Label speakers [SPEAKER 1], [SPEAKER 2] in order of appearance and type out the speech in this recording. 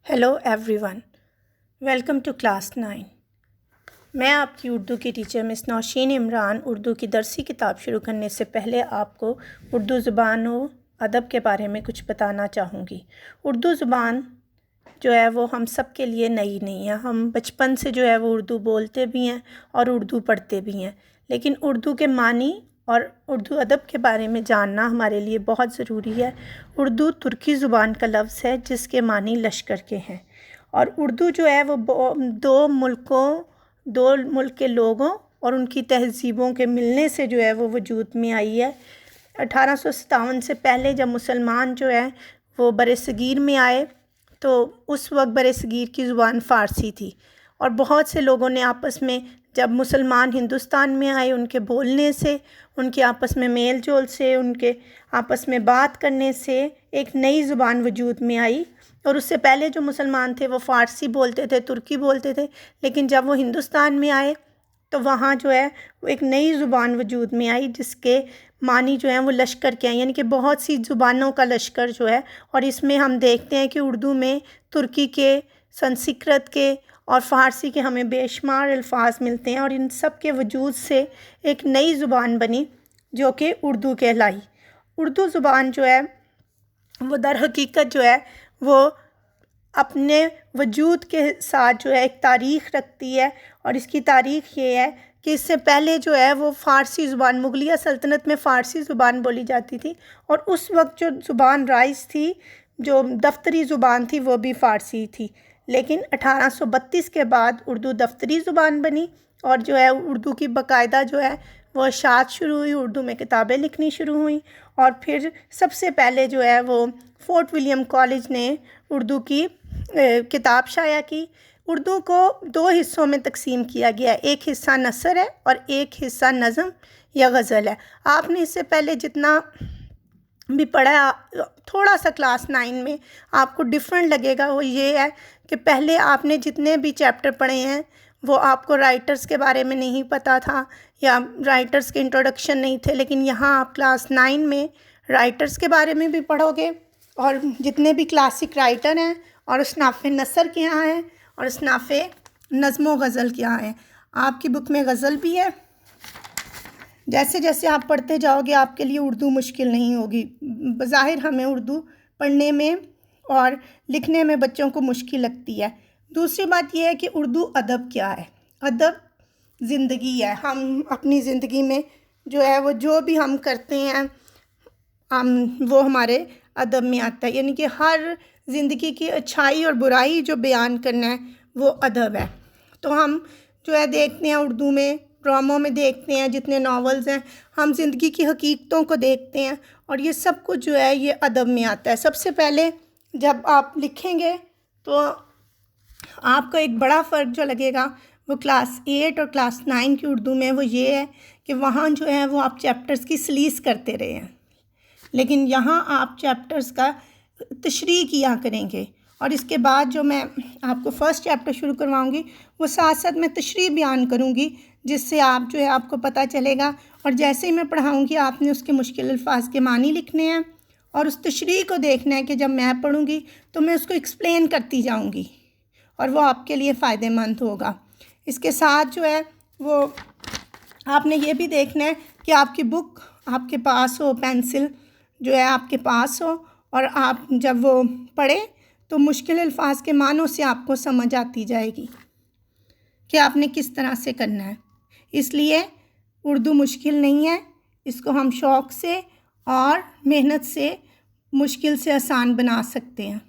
[SPEAKER 1] Hello everyone, welcome to class 9۔ میں آپ کی اردو کی ٹیچر مس نوشین عمران اردو کی درسی کتاب شروع کرنے سے پہلے آپ کو اردو زبان و ادب کے بارے میں کچھ بتانا چاہوں گی۔ اردو زبان جو ہے وہ ہم سب کے لیے نئی نہیں ہے۔ ہم بچپن سے جو ہے وہ اردو بولتے بھی ہیں اور اردو پڑھتے بھی ہیں، لیکن اردو کے معنی اور اردو ادب کے بارے میں جاننا ہمارے لیے بہت ضروری ہے۔ اردو ترکی زبان کا لفظ ہے جس کے معنی لشکر کے ہیں، اور اردو جو ہے وہ دو ملک کے لوگوں اور ان کی تہذیبوں کے ملنے سے جو ہے وہ وجود میں آئی ہے۔ 1857 سے پہلے جب مسلمان جو ہے وہ برصغیر میں آئے تو اس وقت برصغیر کی زبان فارسی تھی، اور بہت سے لوگوں نے آپس میں جب مسلمان ہندوستان میں آئے ان کے بولنے سے، ان کے آپس میں میل جول سے، ان کے آپس میں بات کرنے سے ایک نئی زبان وجود میں آئی۔ اور اس سے پہلے جو مسلمان تھے وہ فارسی بولتے تھے، ترکی بولتے تھے، لیکن جب وہ ہندوستان میں آئے تو وہاں جو ہے وہ ایک نئی زبان وجود میں آئی جس کے معنی جو ہیں وہ لشکر کے ہیں، یعنی کہ بہت سی زبانوں کا لشکر جو ہے۔ اور اس میں ہم دیکھتے ہیں کہ اردو میں ترکی کے، سنسکرت کے اور فارسی کے ہمیں بے شمار الفاظ ملتے ہیں، اور ان سب کے وجود سے ایک نئی زبان بنی جو کہ اردو کہلائی۔ اردو زبان جو ہے وہ در حقیقت جو ہے وہ اپنے وجود کے ساتھ جو ہے ایک تاریخ رکھتی ہے، اور اس کی تاریخ یہ ہے کہ اس سے پہلے جو ہے وہ فارسی زبان، مغلیہ سلطنت میں فارسی زبان بولی جاتی تھی، اور اس وقت جو زبان رائج تھی، جو دفتری زبان تھی، وہ بھی فارسی تھی۔ لیکن 1832 کے بعد اردو دفتری زبان بنی، اور جو ہے اردو کی باقاعدہ جو ہے وہ اشاعت شروع ہوئی، اردو میں کتابیں لکھنی شروع ہوئیں، اور پھر سب سے پہلے جو ہے وہ فورٹ ولیم کالج نے اردو کی کتاب شائع کی۔ اردو کو دو حصوں میں تقسیم کیا گیا ہے، ایک حصہ نثر ہے اور ایک حصہ نظم یا غزل ہے۔ آپ نے اس سے پہلے جتنا بھی پڑھا ہے، تھوڑا سا کلاس 9 میں آپ کو ڈیفرنٹ لگے گا، وہ یہ ہے کہ پہلے آپ نے جتنے بھی چیپٹر پڑھے ہیں وہ آپ کو رائٹرز کے بارے میں نہیں پتہ تھا، یا رائٹرز کے انٹروڈکشن نہیں تھے، لیکن یہاں آپ کلاس 9 میں رائٹرز کے بارے میں بھی پڑھو گے، اور جتنے بھی کلاسک رائٹر ہیں، اور اصناف نثر کے یہاں ہیں اور اصناف نظم و غزل کے یہاں ہیں۔ آپ کی بک میں غزل بھی ہے۔ جیسے جیسے آپ پڑھتے جاؤ گے آپ کے لیے اردو مشکل نہیں ہوگی۔ بظاہر ہمیں اردو پڑھنے میں اور لکھنے میں بچوں کو مشکل لگتی ہے۔ دوسری بات یہ ہے کہ اردو ادب کیا ہے؟ ادب زندگی ہے۔ ہم اپنی زندگی میں جو ہے وہ جو بھی ہم کرتے ہیں وہ ہمارے ادب میں آتا ہے، یعنی کہ ہر زندگی کی اچھائی اور برائی جو بیان کرنا ہے وہ ادب ہے۔ تو ہم جو ہے دیکھتے ہیں اردو میں، ڈراموں میں دیکھتے ہیں، جتنے ناولز ہیں، ہم زندگی کی حقیقتوں کو دیکھتے ہیں، اور یہ سب کچھ جو ہے یہ ادب میں آتا ہے۔ سب سے پہلے جب آپ لکھیں گے تو آپ کو ایک بڑا فرق جو لگے گا وہ کلاس 8 اور کلاس 9 کی اردو میں وہ یہ ہے کہ وہاں جو ہے وہ آپ چیپٹرز کی سلیس کرتے رہے ہیں، لیکن یہاں آپ چیپٹرز کا تشریح کیا کریں گے، اور اس کے بعد جو میں آپ کو فرسٹ چیپٹر شروع کرواؤں گی وہ ساتھ ساتھ میں تشریح بیان کروں گی، جس سے آپ جو ہے آپ کو پتہ چلے گا، اور جیسے ہی میں پڑھاؤں گی آپ نے اس کے مشکل الفاظ کے معنی لکھنے ہیں، اور اس تشریح کو دیکھنا ہے کہ جب میں پڑھوں گی تو میں اس کو ایکسپلین کرتی جاؤں گی، اور وہ آپ کے لیے فائدہ مند ہوگا۔ اس کے ساتھ جو ہے وہ آپ نے یہ بھی دیکھنا ہے کہ آپ کی بک آپ کے پاس ہو، پینسل جو ہے آپ کے پاس ہو، اور آپ جب وہ پڑھیں تو مشکل الفاظ کے معنوں سے آپ کو سمجھ آتی جائے گی کہ آپ نے کس طرح سے کرنا ہے۔ اس لیے اردو مشکل نہیں ہے، اس کو ہم شوق سے اور محنت سے مشکل سے آسان بنا سکتے ہیں۔